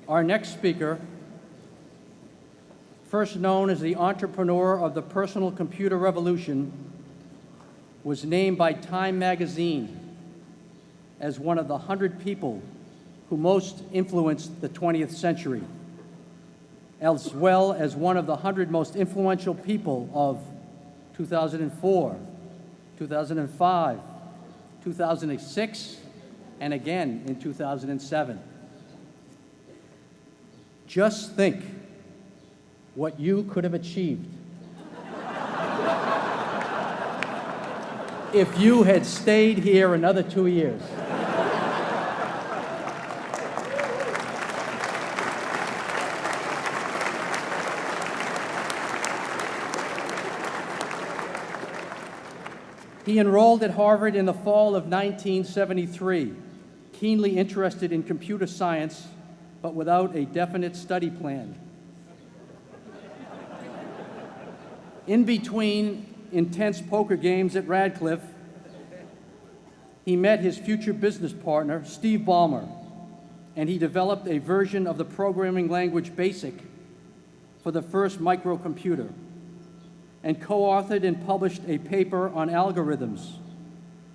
Our next speaker, first known as the entrepreneur of the personal computer revolution, was named by Time magazine as one of the 100 people who most influenced the 20th century, as well as one of the 100 most influential people of 2004, 2005, 2006, and again in 2007. Just think what you could have achieved if you had stayed here another 2 years. He enrolled at Harvard in the fall of 1973, keenly interested in computer science, but without a definite study plan. In between intense poker games at Radcliffe, he met his future business partner, Steve Ballmer, and he developed a version of the programming language BASIC for the first microcomputer, and co-authored and published a paper on algorithms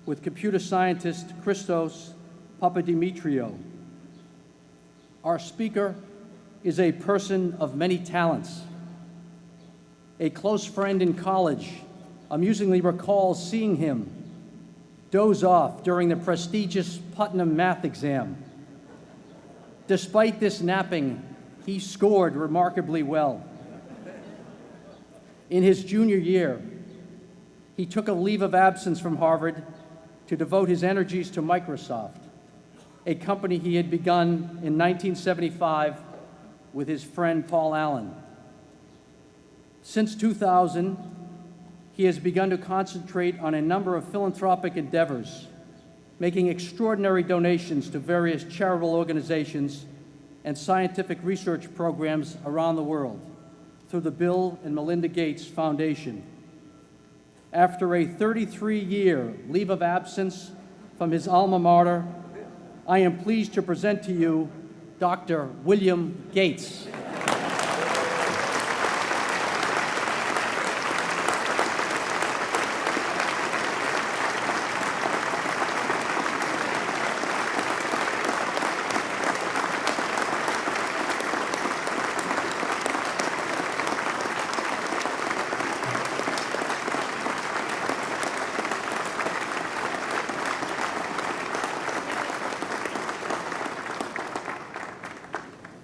with computer scientist Christos Papadimitriou. Our speaker is a person of many talents. A close friend in college amusingly recalls seeing him doze off during the prestigious Putnam math exam. Despite this napping, he scored remarkably well. In his junior year, he took a leave of absence from Harvard to devote his energies to Microsoft, a company he had begun in 1975 with his friend Paul Allen. Since 2000, he has begun to concentrate on a number of philanthropic endeavors, making extraordinary donations to various charitable organizations and scientific research programs around the world through the Bill and Melinda Gates Foundation. After a 33-year leave of absence from his alma mater, I am pleased to present to you Dr. William Gates.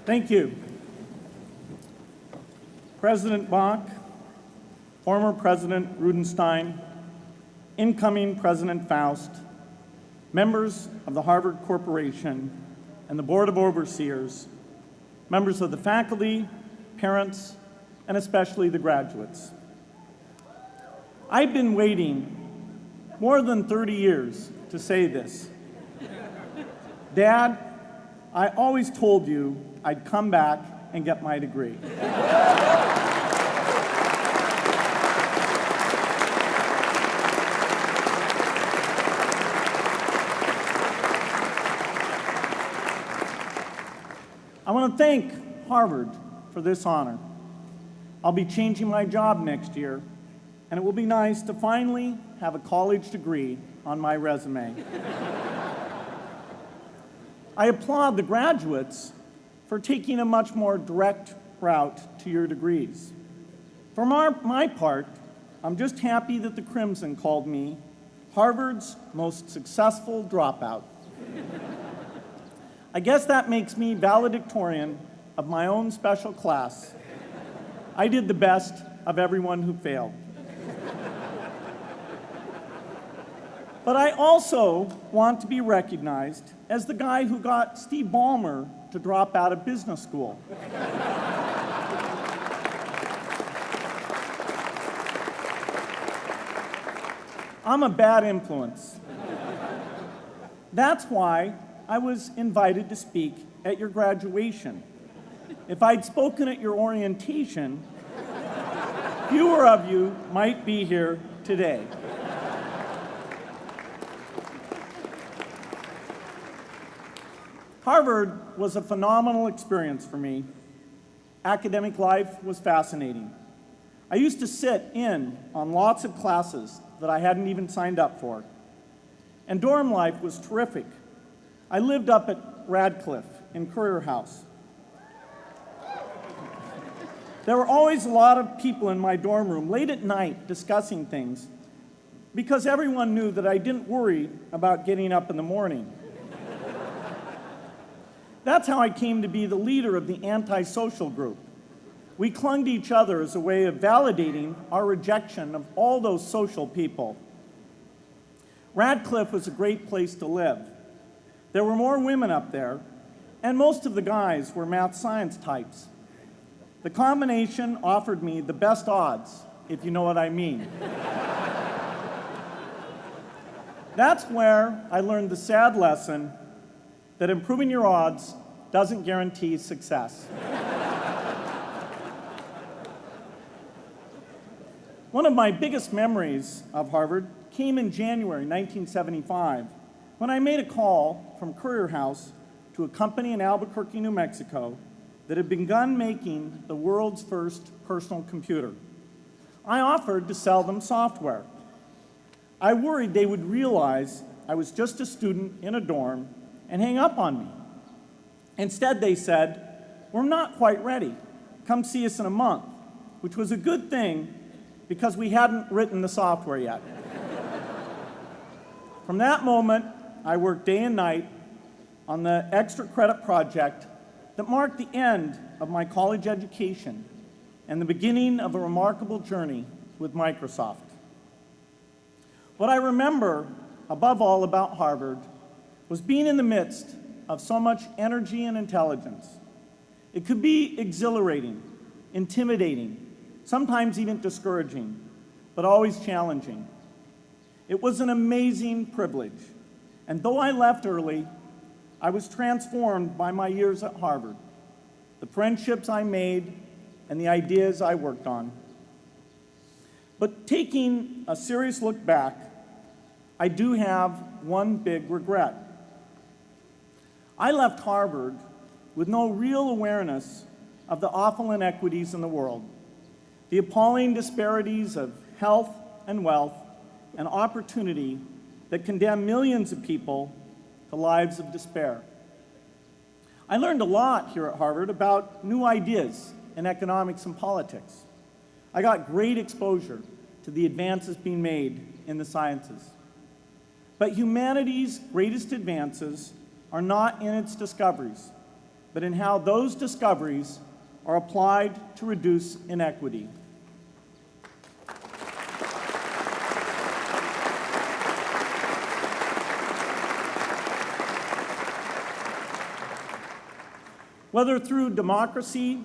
Thank you. President Bach, former President Rudenstein, incoming President Faust, members of the Harvard Corporation and the Board of Overseers, members of the faculty, parents, and especially the graduates. I've been waiting more than 30 years to say this. Dad, I always told you I'd come back and get my degree. I want to thank Harvard for this honor. I'll be changing my job next year, and it will be nice to finally have a college degree on my resume. I applaud the graduates for taking a much more direct route to your degrees. For my part, I'm just happy that the Crimson called me Harvard's most successful dropout. I guess that makes me valedictorian of my own special class. I did the best of everyone who failed. But I also want to be recognized as the guy who got Steve Ballmer to drop out of business school. I'm a bad influence. That's why I was invited to speak at your graduation. If I'd spoken at your orientation, fewer of you might be here today. Harvard was a phenomenal experience for me. Academic life was fascinating. I used to sit in on lots of classes that I hadn't even signed up for. And dorm life was terrific. I lived up at Radcliffe in Currier House. There were always a lot of people in my dorm room late at night discussing things because everyone knew that I didn't worry about getting up in the morning. That's how I came to be the leader of the antisocial group. We clung to each other as a way of validating our rejection of all those social people. Radcliffe was a great place to live. There were more women up there, and most of the guys were math science types. The combination offered me the best odds, if you know what I mean. That's where I learned the sad lesson that improving your odds doesn't guarantee success. One of my biggest memories of Harvard came in January 1975 when I made a call from Currier House to a company in Albuquerque, New Mexico that had begun making the world's first personal computer. I offered to sell them software. I worried they would realize I was just a student in a dorm and hang up on me. Instead, they said, "We're not quite ready. Come see us in a month," which was a good thing because we hadn't written the software yet. From that moment, I worked day and night on the extra credit project that marked the end of my college education and the beginning of a remarkable journey with Microsoft. What I remember above all about Harvard was being in the midst of so much energy and intelligence. It could be exhilarating, intimidating, sometimes even discouraging, but always challenging. It was an amazing privilege, and though I left early, I was transformed by my years at Harvard, the friendships I made, and the ideas I worked on. But taking a serious look back, I do have one big regret. I left Harvard with no real awareness of the awful inequities in the world, the appalling disparities of health and wealth and opportunity that condemn millions of people to lives of despair. I learned a lot here at Harvard about new ideas in economics and politics. I got great exposure to the advances being made in the sciences. But humanity's greatest advances are not in its discoveries, but in how those discoveries are applied to reduce inequity. Whether through democracy,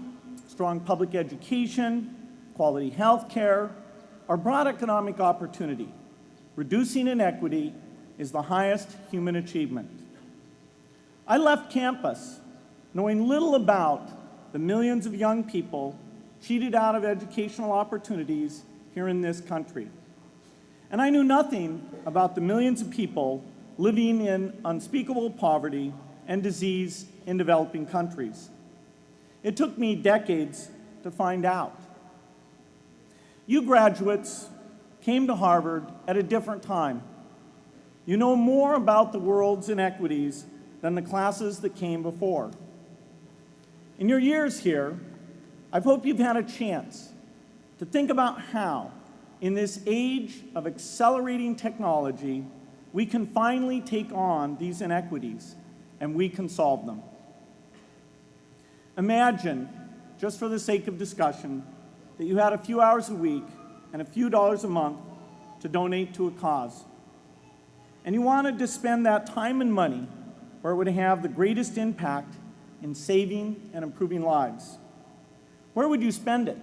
strong public education, quality health care, or broad economic opportunity, reducing inequity is the highest human achievement. I left campus knowing little about the millions of young people cheated out of educational opportunities here in this country. And I knew nothing about the millions of people living in unspeakable poverty and disease in developing countries. It took me decades to find out. You graduates came to Harvard at a different time. You know more about the world's inequities than the classes that came before. In your years here, I hope you've had a chance to think about how, in this age of accelerating technology, we can finally take on these inequities and we can solve them. Imagine, just for the sake of discussion, that you had a few hours a week and a few dollars a month to donate to a cause. And you wanted to spend that time and money where it would have the greatest impact in saving and improving lives. Where would you spend it?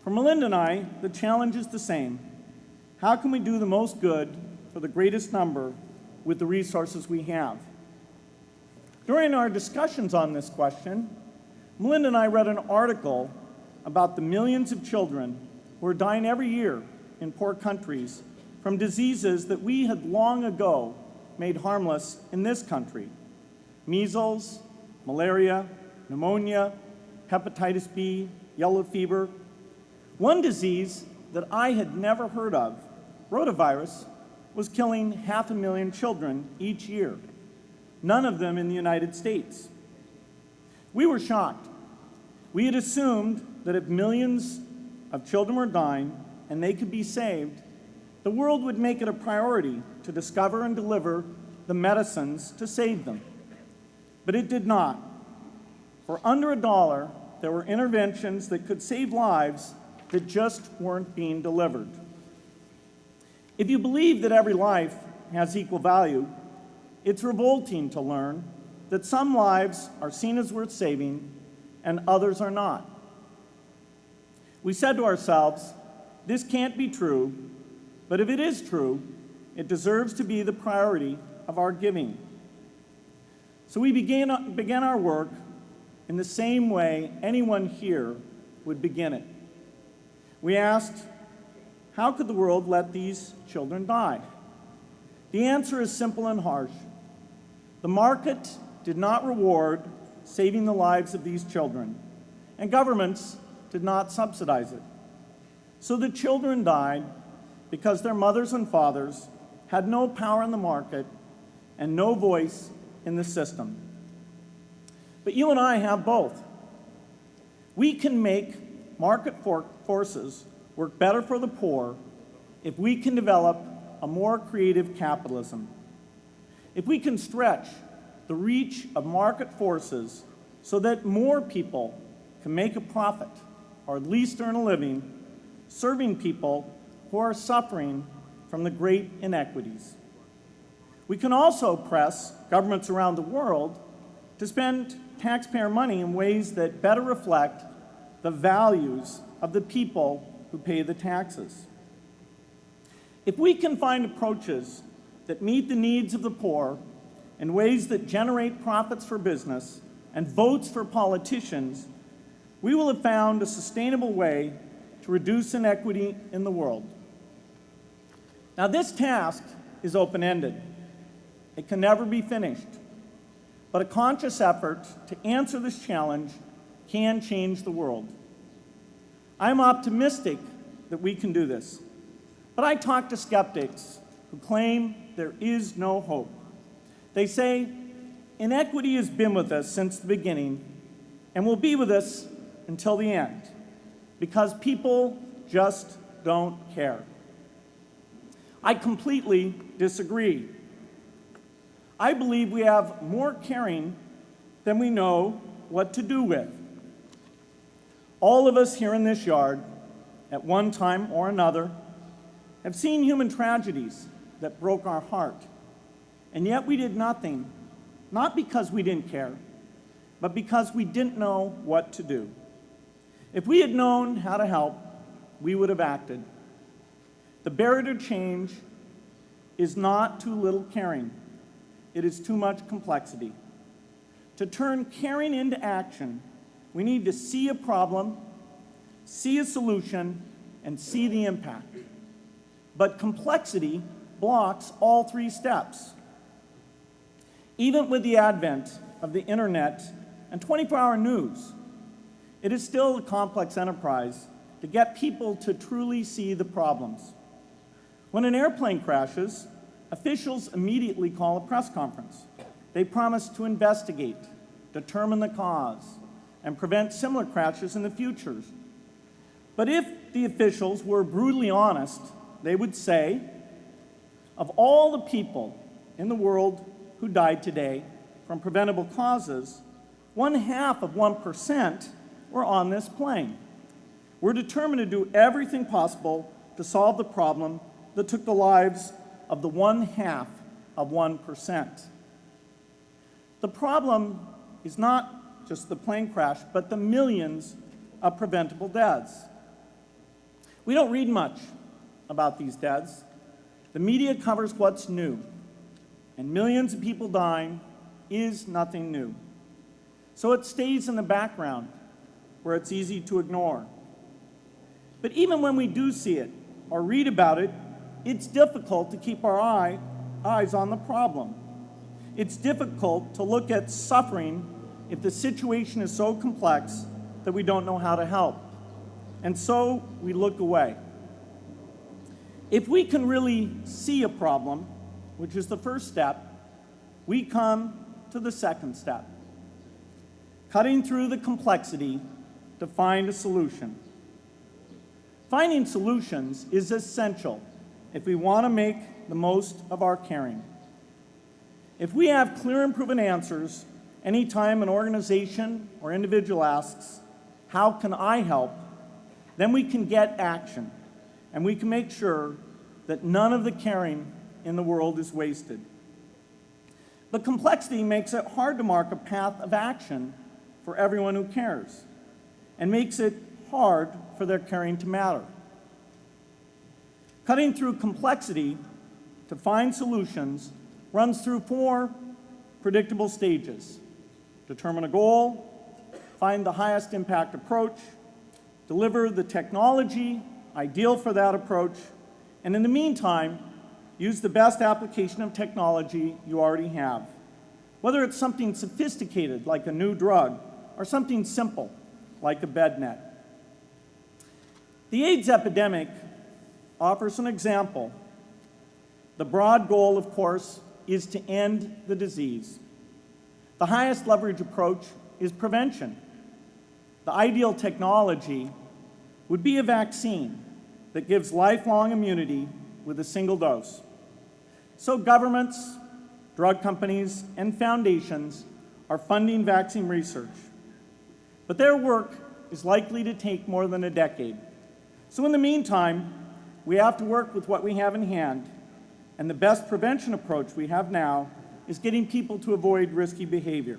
For Melinda and I, the challenge is the same. How can we do the most good for the greatest number with the resources we have? During our discussions on this question, Melinda and I read an article about the millions of children who are dying every year in poor countries from diseases that we had long ago made harmless in this country. measles, malaria, pneumonia, hepatitis B, yellow fever. One disease that I had never heard of, rotavirus, was killing 500,000 children each year, none of them in the United States. We were shocked. We had assumed that if millions of children were dying and they could be saved, the world would make it a priority to discover and deliver the medicines to save them. But it did not. For under $1, there were interventions that could save lives that just weren't being delivered. If you believe that every life has equal value, it's revolting to learn that some lives are seen as worth saving and others are not. We said to ourselves, this can't be true, but if it is true, it deserves to be the priority of our giving. So we began our work in the same way anyone here would begin it. We asked, how could the world let these children die? The answer is simple and harsh. The market did not reward saving the lives of these children, and governments did not subsidize it. So the children died because their mothers and fathers had no power in the market and no voice in the system. But you and I have both. We can make market forces work better for the poor if we can develop a more creative capitalism. If we can stretch the reach of market forces so that more people can make a profit, or at least earn a living, serving people who are suffering from the great inequities. We can also press governments around the world to spend taxpayer money in ways that better reflect the values of the people who pay the taxes. If we can find approaches that meet the needs of the poor in ways that generate profits for business and votes for politicians, we will have found a sustainable way to reduce inequity in the world. Now, this task is open-ended. It can never be finished. But a conscious effort to answer this challenge can change the world. I'm optimistic that we can do this. But I talk to skeptics who claim there is no hope. They say, inequity has been with us since the beginning and will be with us until the end, because people just don't care. I completely disagree. I believe we have more caring than we know what to do with. All of us here in this yard, at one time or another, have seen human tragedies that broke our heart, and yet we did nothing, not because we didn't care, but because we didn't know what to do. If we had known how to help, we would have acted. The barrier to change is not too little caring. It is too much complexity. To turn caring into action, we need to see a problem, see a solution, and see the impact. But complexity blocks all three steps. Even with the advent of the internet and 24-hour news, it is still a complex enterprise to get people to truly see the problems. When an airplane crashes, officials immediately call a press conference. They promise to investigate, determine the cause, and prevent similar crashes in the future. But if the officials were brutally honest, they would say, of all the people in the world who died today from preventable causes, 0.5% were on this plane. We're determined to do everything possible to solve the problem that took the lives of the 0.5%. The problem is not just the plane crash, but the millions of preventable deaths. We don't read much about these deaths. The media covers what's new, and millions of people dying is nothing new. So it stays in the background where it's easy to ignore. But even when we do see it or read about it, it's difficult to keep our eyes on the problem. it's difficult to look at suffering if the situation is so complex that we don't know how to help. And so we look away. If we can really see a problem, which is the first step, we come to the second step, cutting through the complexity to find a solution. Finding solutions is essential if we want to make the most of our caring. If we have clear and proven answers anytime an organization or individual asks, "How can I help?" then we can get action, and we can make sure that none of the caring in the world is wasted. But complexity makes it hard to mark a path of action for everyone who cares, and makes it hard for their caring to matter. Cutting through complexity to find solutions runs through 4 predictable stages: determine a goal, find the highest impact approach, deliver the technology ideal for that approach, and in the meantime, use the best application of technology you already have, whether it's something sophisticated like a new drug or something simple like a bed net. The AIDS epidemic offers an example. The broad goal, of course, is to end the disease. The highest leverage approach is prevention. The ideal technology would be a vaccine that gives lifelong immunity with a single dose. So governments, drug companies, and foundations are funding vaccine research. But their work is likely to take more than a decade. So in the meantime, we have to work with what we have in hand, and the best prevention approach we have now is getting people to avoid risky behavior.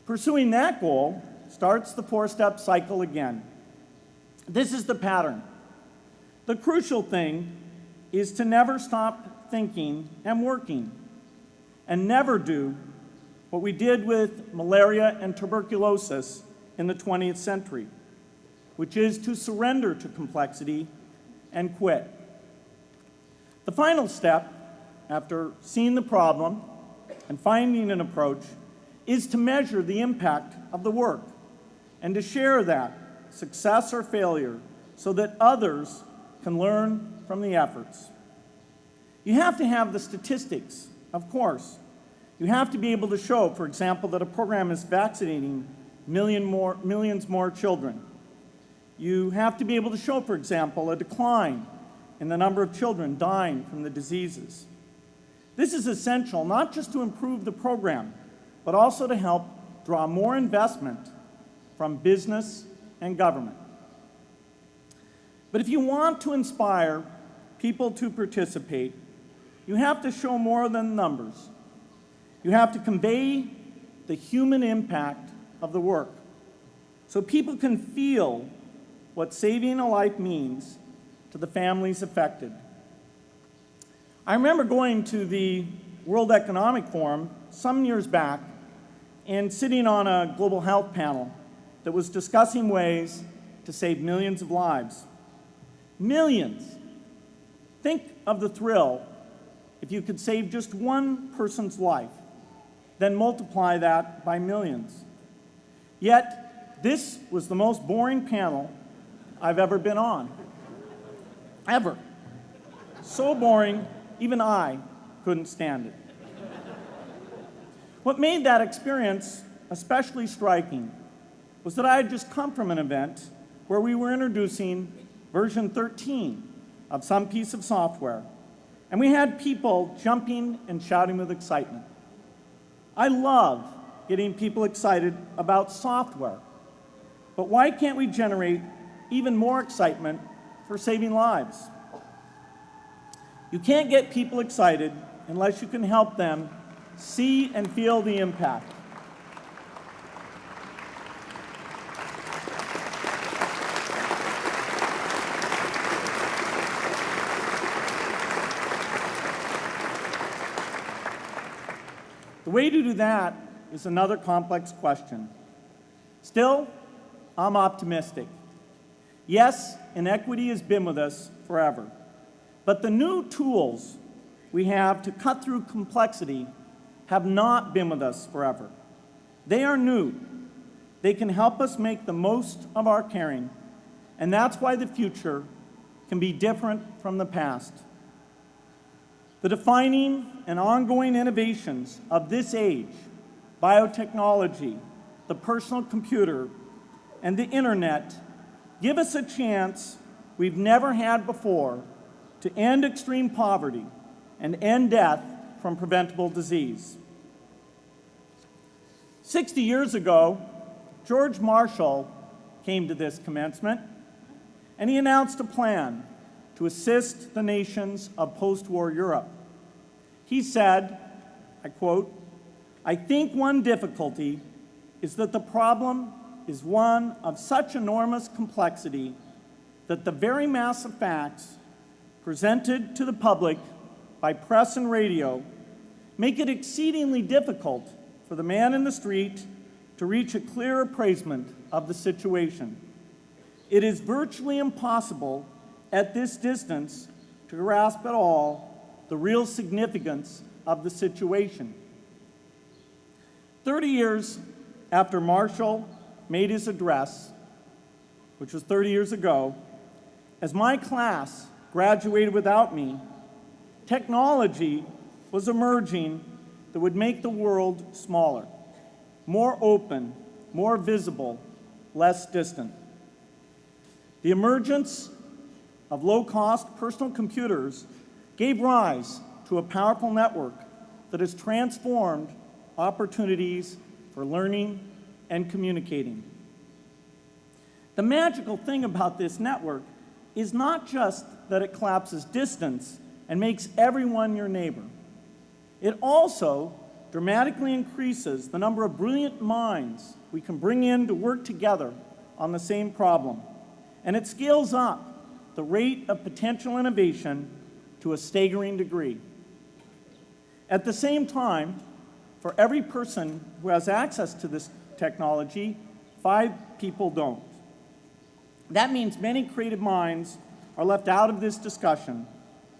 Pursuing that goal starts the 4-step cycle again. This is the pattern. The crucial thing is to never stop thinking and working, and never do what we did with malaria and tuberculosis in the 20th century, which is to surrender to complexity and quit. The final step, after seeing the problem and finding an approach, is to measure the impact of the work and to share that, success or failure, so that others can learn from the efforts. You have to have the statistics, of course. You have to be able to show, for example, that a program is vaccinating millions more children. You have to be able to show, for example, a decline in the number of children dying from the diseases. This is essential not just to improve the program, but also to help draw more investment from business and government. But if you want to inspire people to participate, you have to show more than numbers. You have to convey the human impact of the work so people can feel what saving a life means to the families affected. I remember going to the World Economic Forum some years back and sitting on a global health panel that was discussing ways to save millions of lives. Millions! Think of the thrill if you could save just one person's life, then multiply that by millions. Yet, this was the most boring panel I've ever been on. Ever. So boring, even I couldn't stand it. What made that experience especially striking was that I had just come from an event where we were introducing version 13 of some piece of software, and we had people jumping and shouting with excitement. I love getting people excited about software, but why can't we generate even more excitement for saving lives? You can't get people excited unless you can help them see and feel the impact. The way to do that is another complex question. Still, I'm optimistic. Yes, inequity has been with us forever, but the new tools we have to cut through complexity have not been with us forever. They are new. They can help us make the most of our caring, and that's why the future can be different from the past. The defining and ongoing innovations of this age, biotechnology, the personal computer, and the internet, give us a chance we've never had before to end extreme poverty and end death from preventable disease. 60 years ago, George Marshall came to this commencement, and he announced a plan to assist the nations of post-war Europe. He said, I quote, "I think one difficulty is that the problem is one of such enormous complexity that the very mass of facts presented to the public by press and radio make it exceedingly difficult for the man in the street to reach a clear appraisement of the situation. It is virtually impossible at this distance to grasp at all the real significance of the situation." 30 years after Marshall made his address, which was 30 years ago, as my class graduated without me, technology was emerging that would make the world smaller, more open, more visible, less distant. The emergence of low-cost personal computers gave rise to a powerful network that has transformed opportunities for learning and communicating. The magical thing about this network is not just that it collapses distance and makes everyone your neighbor. It also dramatically increases the number of brilliant minds we can bring in to work together on the same problem. And it scales up the rate of potential innovation to a staggering degree. At the same time, for every person who has access to this technology, 5 people don't. That means many creative minds are left out of this discussion.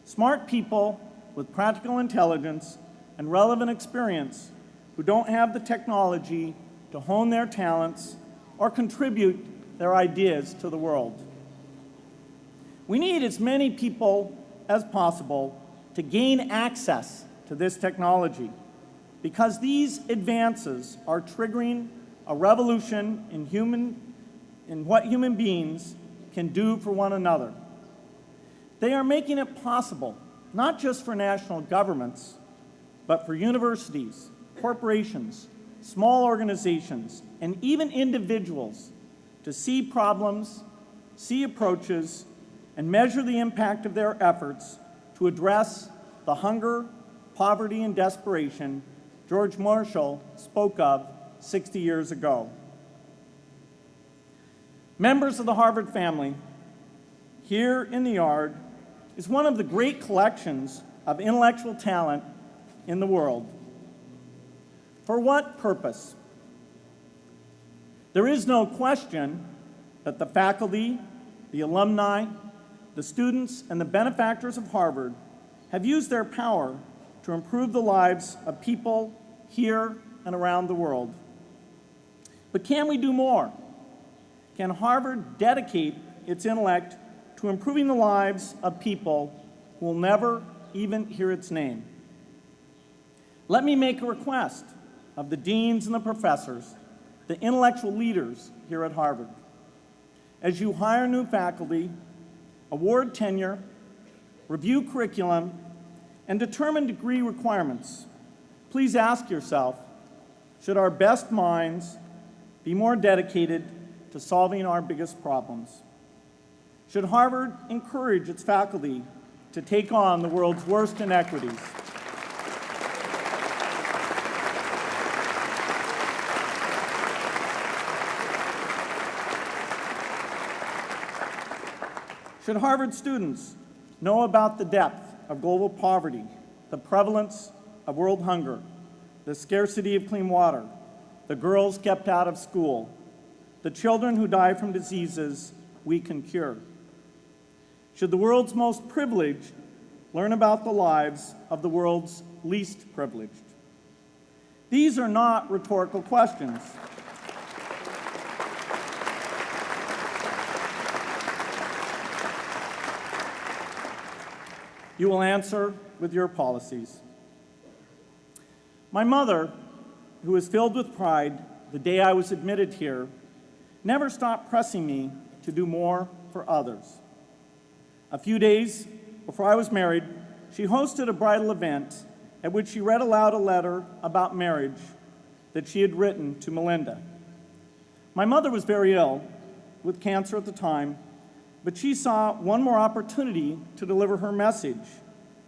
Smart people with practical intelligence and relevant experience who don't have the technology to hone their talents or contribute their ideas to the world. We need as many people as possible to gain access to this technology because these advances are triggering a revolution in what human beings can do for one another. They are making it possible, not just for national governments, but for universities, corporations, small organizations, and even individuals to see problems, see approaches, and measure the impact of their efforts to address the hunger, poverty, and desperation George Marshall spoke of 60 years ago. Members of the Harvard family, here in the Yard is one of the great collections of intellectual talent in the world. For what purpose? There is no question that the faculty, the alumni, the students, and the benefactors of Harvard have used their power to improve the lives of people here and around the world. But can we do more? Can Harvard dedicate its intellect to improving the lives of people who will never even hear its name? Let me make a request of the deans and the professors, the intellectual leaders here at Harvard. As you hire new faculty, award tenure, review curriculum, and determine degree requirements, please ask yourself, should our best minds be more dedicated to solving our biggest problems? Should Harvard encourage its faculty to take on the world's worst inequities? Should Harvard students know about the depth of global poverty, the prevalence of world hunger, the scarcity of clean water, the girls kept out of school, the children who die from diseases we can cure? Should the world's most privileged learn about the lives of the world's least privileged? These are not rhetorical questions. You will answer with your policies. My mother, who was filled with pride the day I was admitted here, never stopped pressing me to do more for others. A few days before I was married, she hosted a bridal event at which she read aloud a letter about marriage that she had written to Melinda. My mother was very ill, with cancer at the time, but she saw one more opportunity to deliver her message,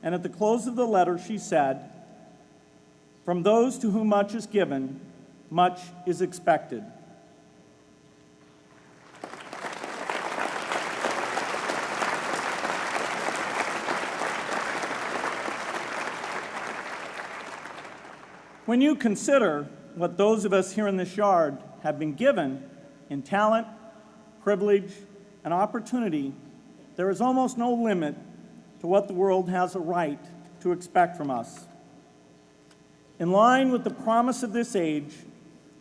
and at the close of the letter she said, "From those to whom much is given, much is expected." When you consider what those of us here in this yard have been given in talent, privilege, and opportunity, there is almost no limit to what the world has a right to expect from us. In line with the promise of this age,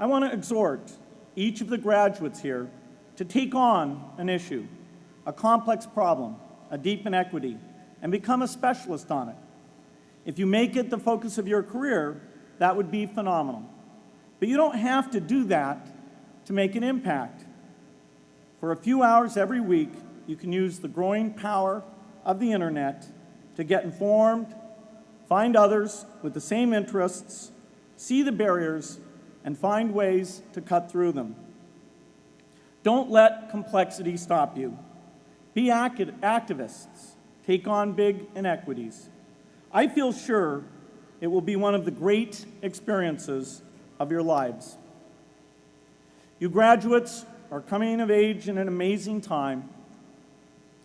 I want to exhort each of the graduates here to take on an issue, a complex problem, a deep inequity, and become a specialist on it. If you make it the focus of your career, that would be phenomenal. But you don't have to do that to make an impact. For a few hours every week, you can use the growing power of the internet to get informed, find others with the same interests, see the barriers, and find ways to cut through them. Don't let complexity stop you. Be activists. Take on big inequities. I feel sure it will be one of the great experiences of your lives. You graduates are coming of age in an amazing time.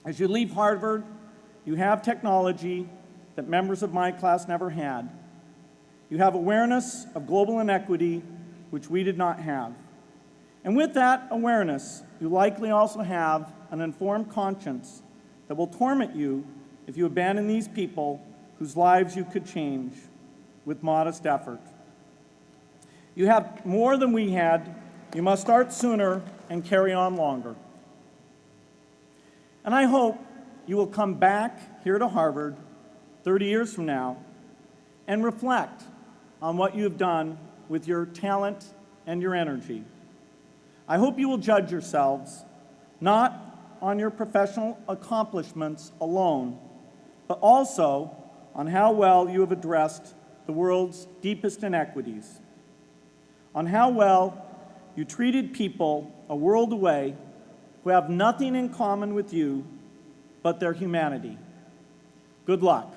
As you leave Harvard, you have technology that members of my class never had. You have awareness of global inequity, which we did not have. And with that awareness, you likely also have an informed conscience that will torment you if you abandon these people whose lives you could change with modest effort. You have more than we had. You must start sooner and carry on longer. And I hope you will come back here to Harvard 30 years from now and reflect on what you have done with your talent and your energy. I hope you will judge yourselves not on your professional accomplishments alone, but also on how well you have addressed the world's deepest inequities, on how well you treated people a world away who have nothing in common with you but their humanity. Good luck.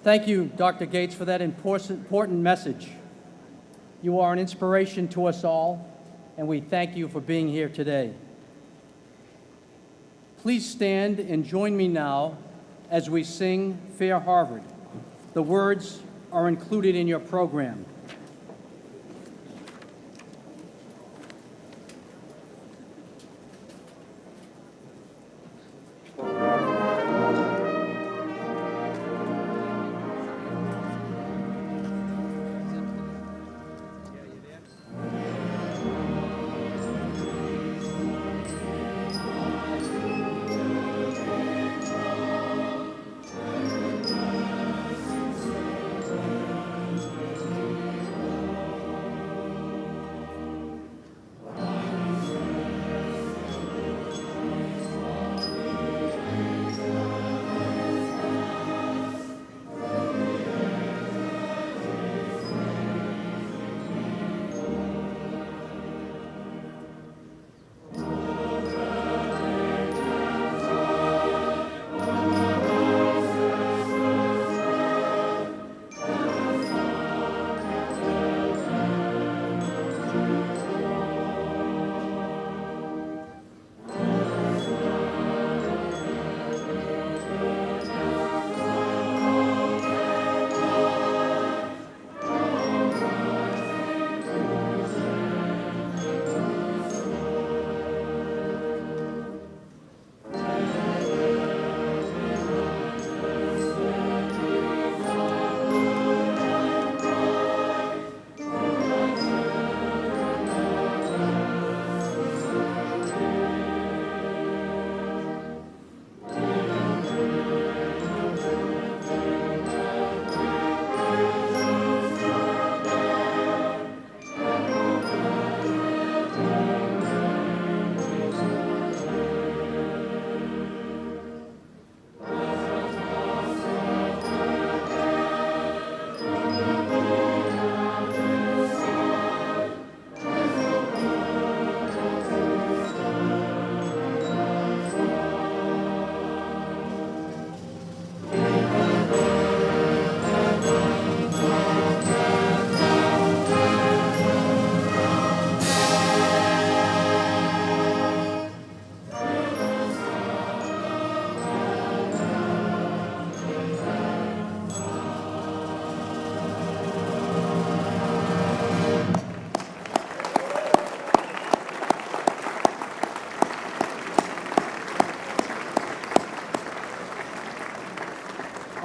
Thank you, Dr. Gates, for that important message. You are an inspiration to us all, and we thank you for being here today. Please stand and join me now as we sing Fair Harvard. The words are included in your program.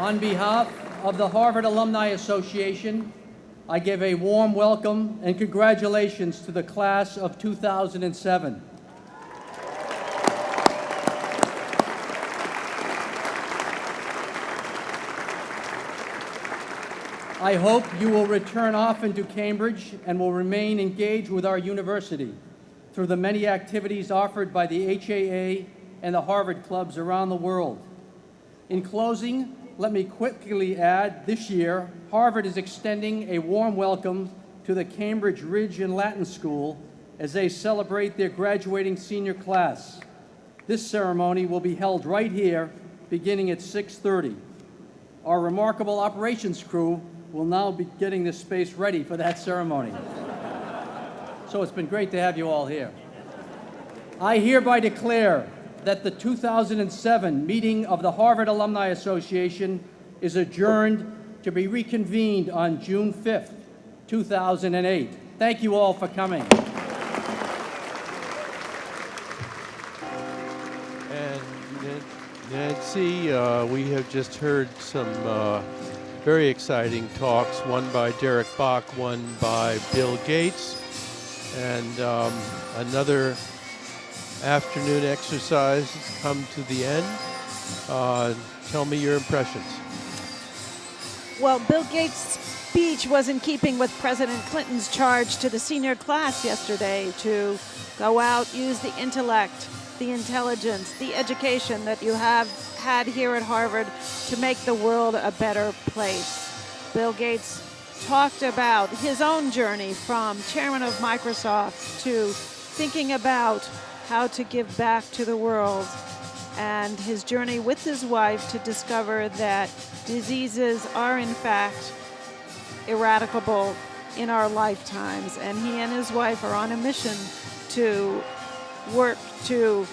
On behalf of the Harvard Alumni Association, I give a warm welcome and congratulations to the class of 2007. I hope you will return often to Cambridge and will remain engaged with our university through the many activities offered by the HAA and the Harvard clubs around the world. In closing, let me quickly add, this year, Harvard is extending a warm welcome to the Cambridge Ridge and Latin School as they celebrate their graduating senior class. This ceremony will be held right here, beginning at 6:30. Our remarkable operations crew will now be getting this space ready for that ceremony. So it's been great to have you all here. I hereby declare that the 2007 meeting of the Harvard Alumni Association is adjourned to be reconvened on June 5th, 2008. Thank you all for coming. And Nancy, we have just heard some very exciting talks, one by Derek Bach, one by Bill Gates, and another afternoon exercise has come to the end. Tell me your impressions. Well, Bill Gates' speech was in keeping with President Clinton's charge to the senior class yesterday to go out, use the intellect, the intelligence, the education that you have had here at Harvard to make the world a better place. Bill Gates talked about his own journey from chairman of Microsoft to thinking about how to give back to the world, and his journey with his wife to discover that diseases are in fact eradicable in our lifetimes. And he and his wife are on a mission to work to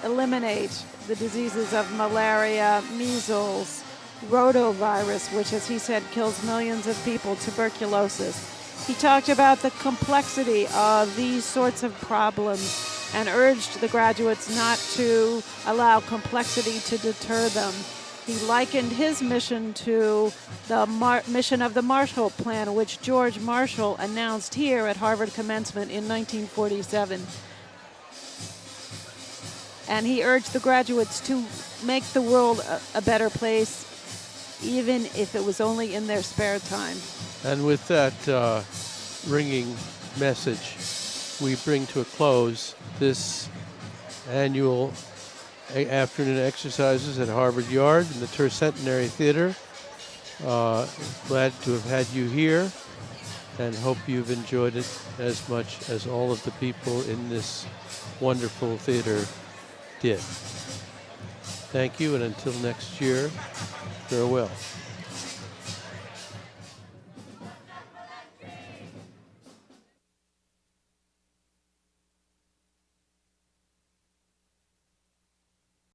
eliminate the diseases of malaria, measles, rotavirus, which, as he said, kills millions of people, tuberculosis. He talked about the complexity of these sorts of problems and urged the graduates not to allow complexity to deter them. He likened his mission to the mission of the Marshall Plan, which George Marshall announced here at Harvard commencement in 1947. And he urged the graduates to make the world a better place, even if it was only in their spare time. And with that ringing message, we bring to a close this annual afternoon exercises at Harvard Yard in the Tercentenary Theater. Glad to have had you here and hope you've enjoyed it as much as all of the people in this wonderful theater did. Thank you, and until next year, farewell.